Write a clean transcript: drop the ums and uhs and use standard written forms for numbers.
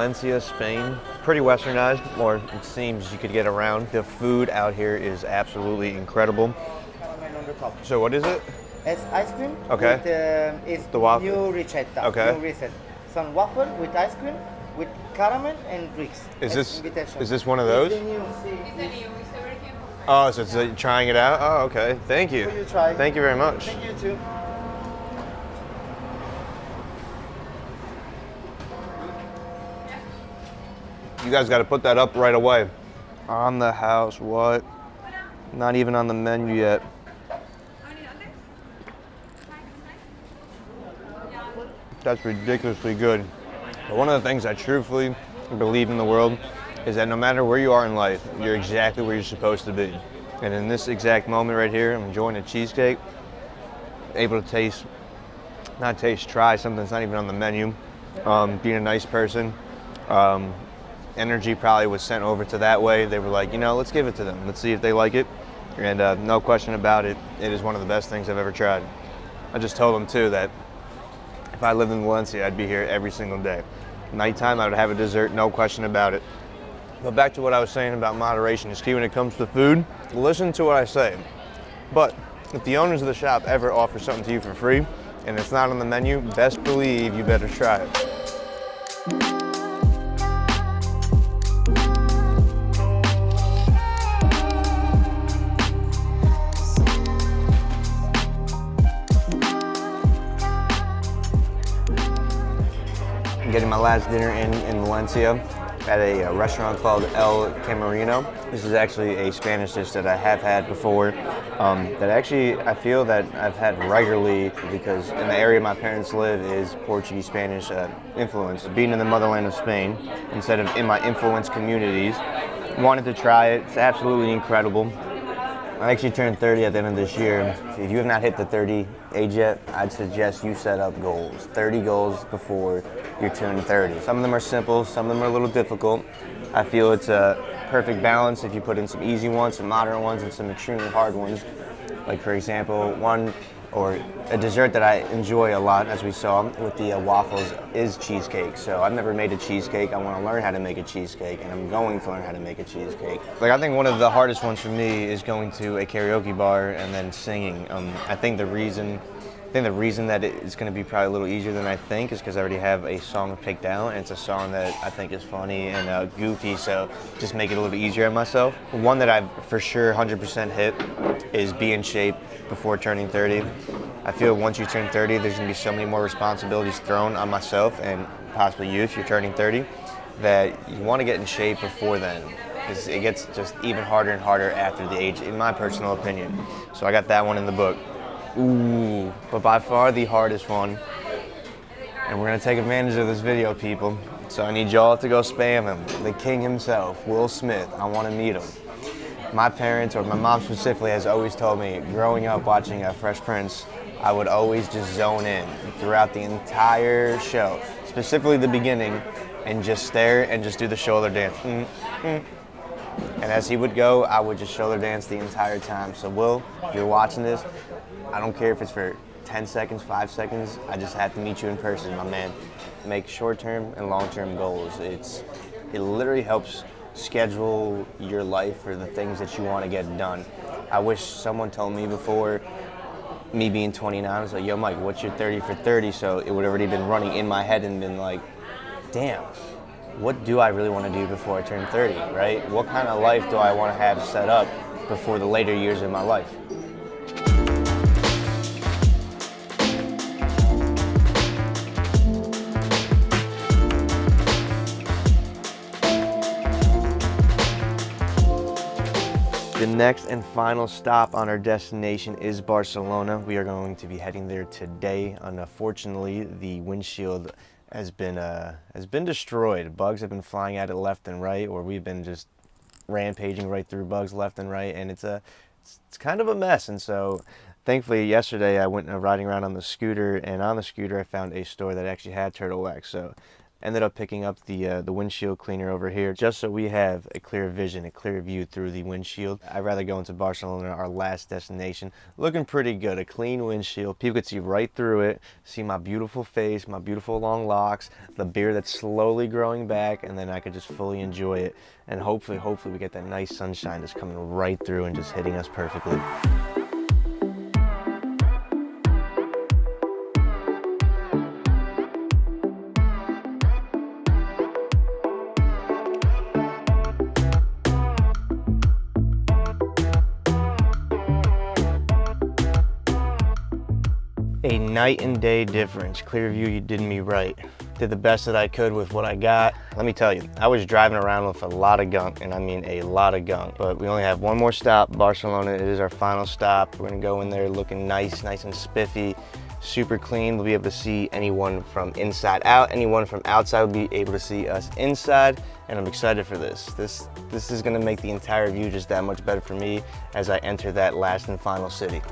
Valencia, Spain. Pretty westernized, or it seems you could get around. The food out here is absolutely incredible. Caramel on the top. So what is it? It's ice cream. Okay. With, it's The waffle. new ricetta. Okay. New reset. Some waffle with ice cream, with caramel and bricks. Is Invitation. this one of those? It's the new, see, Oh, so it's trying it out? Oh, okay. Thank you. you try. Thank you very much. Thank you too. You guys got to put that up right away. On the house, what? Not even on the menu yet. That's ridiculously good. But one of the things I truthfully believe in the world is that no matter where you are in life, you're exactly where you're supposed to be. And in this exact moment right here, I'm enjoying a cheesecake, able to try something that's not even on the menu, being a nice person. Energy probably was sent over to that way. They were like, you know, let's give it to them. Let's see if they like it. And no question about it, it is one of the best things I've ever tried. I just told them too that if I lived in Valencia, I'd be here every single day. Nighttime, I would have a dessert, no question about it. But back to what I was saying about moderation is key when it comes to food. Listen to what I say. But if the owners of the shop ever offer something to you for free and it's not on the menu, best believe you better try it. Getting my last dinner in Valencia at a restaurant called El Camarino. This is actually a Spanish dish that I have had before, that actually I feel that I've had regularly because in the area my parents live is Portuguese, Spanish influence. Being in the motherland of Spain instead of in my influence communities, wanted to try it. It's absolutely incredible. I actually turned 30 at the end of this year. If you have not hit the 30 age yet, I'd suggest you set up goals. 30 goals before you turn 30. Some of them are simple, some of them are a little difficult. I feel it's a perfect balance if you put in some easy ones, some moderate ones, and some extremely hard ones. Like for example, a dessert that I enjoy a lot, as we saw with the waffles, is cheesecake. So I've never made a cheesecake. I want to learn how to make a cheesecake, and I'm going to learn how to make a cheesecake. Like I think one of the hardest ones for me is going to a karaoke bar and then singing. I think the reason that it's going to be probably a little easier than I think is because I already have a song picked out, and it's a song that I think is funny and goofy, so just make it a little easier on myself. One that I've for sure 100% hit is be in shape before turning 30. I feel once you turn 30, there's going to be so many more responsibilities thrown on myself and possibly you if you're turning 30, that you want to get in shape before then, because it gets just even harder and harder after the age, in my personal opinion. So I got that one in the book. Ooh, but by far the hardest one, and we're gonna take advantage of this video, people, so I need y'all to go spam him. The king himself, Will Smith. I want to meet him. My parents, or my mom specifically, has always told me, growing up watching Fresh Prince, I would always just zone in throughout the entire show, specifically the beginning, and just stare and just do the shoulder dance. And as he would go, I would just shoulder dance the entire time. So Will, if you're watching this, I don't care if it's for 10 seconds, 5 seconds, I just have to meet you in person, my man. Make short-term and long-term goals. It literally helps schedule your life for the things that you want to get done. I wish someone told me before, me being 29, I was like, yo Mike, what's your 30 for 30? So it would have already been running in my head and been like, damn, what do I really want to do before I turn 30, right? What kind of life do I want to have set up before the later years of my life? The next and final stop on our destination is Barcelona. We are going to be heading there today. Unfortunately, the windshield has been destroyed. Bugs have been flying at it left and right, or we've been just rampaging right through bugs left and right, and it's kind of a mess. And so thankfully yesterday I went riding around on the scooter, and on the scooter I found a store that actually had turtle wax. So ended up picking up the windshield cleaner over here just so we have a clear vision, a clear view through the windshield. I'd rather go into Barcelona, our last destination, looking pretty good, a clean windshield. People could see right through it, see my beautiful face, my beautiful long locks, the beard that's slowly growing back, and then I could just fully enjoy it. And hopefully we get that nice sunshine just coming right through and just hitting us perfectly. A night and day difference. Clearview, you did me right. Did the best that I could with what I got. Let me tell you, I was driving around with a lot of gunk, and I mean a lot of gunk. But we only have one more stop, Barcelona. It is our final stop. We're gonna go in there looking nice and spiffy, super clean. We'll be able to see anyone from inside out. Anyone from outside will be able to see us inside, and I'm excited for this. This is gonna make the entire view just that much better for me as I enter that last and final city.